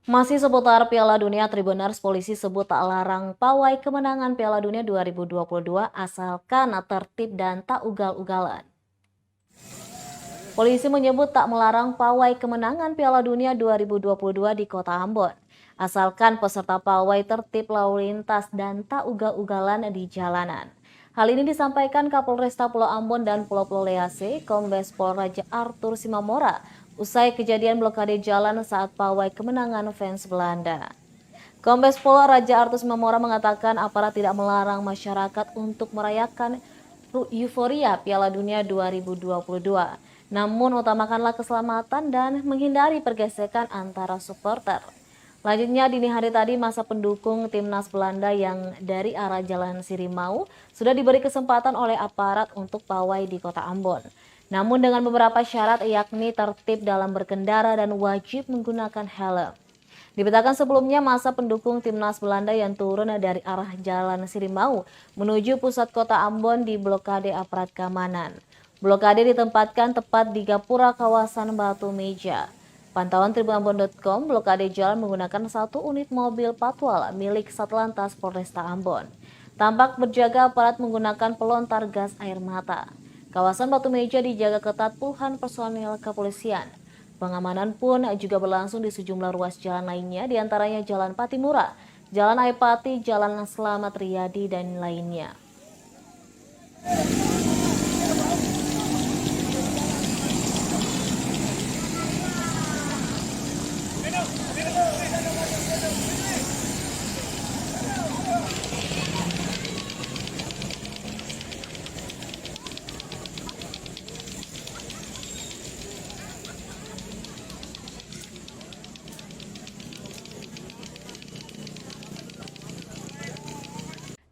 Masih seputar Piala Dunia, Tribuners, polisi sebut tak larang pawai kemenangan Piala Dunia 2022 asalkan tertib dan tak ugal-ugalan. Polisi menyebut tak melarang pawai kemenangan Piala Dunia 2022 di Kota Ambon, asalkan peserta pawai tertib lalu lintas dan tak ugal-ugalan di jalanan. Hal ini disampaikan Kapolresta Pulau Ambon dan Pulau Lease, Kombes Pol Raja Arthur Simamora, usai kejadian blokade jalan saat pawai kemenangan fans Belanda. Kombes Pol Raja Arthur Simamora mengatakan aparat tidak melarang masyarakat untuk merayakan euforia Piala Dunia 2022. Namun utamakanlah keselamatan dan menghindari pergesekan antara supporter. Lanjutnya dini hari tadi masa pendukung timnas Belanda yang dari arah Jalan Sirimau sudah diberi kesempatan oleh aparat untuk pawai di Kota Ambon. Namun dengan beberapa syarat yakni tertib dalam berkendara dan wajib menggunakan helm. Diberitakan sebelumnya masa pendukung timnas Belanda yang turun dari arah Jalan Sirimau menuju pusat Kota Ambon di blokade aparat keamanan. Blokade ditempatkan tepat di gapura kawasan Batu Meja. Pantauan tribunambon.com, blokade jalan menggunakan satu unit mobil patwal milik Satlantas Polresta Ambon. Tampak berjaga aparat menggunakan pelontar gas air mata. Kawasan Batu Meja dijaga ketat puluhan personil kepolisian. Pengamanan pun juga berlangsung di sejumlah ruas jalan lainnya, diantaranya Jalan Patimura, Jalan Aipati, Jalan Slamet Riyadi, dan lainnya.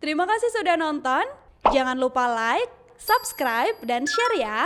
Terima kasih sudah nonton. Jangan lupa like, subscribe, dan share ya.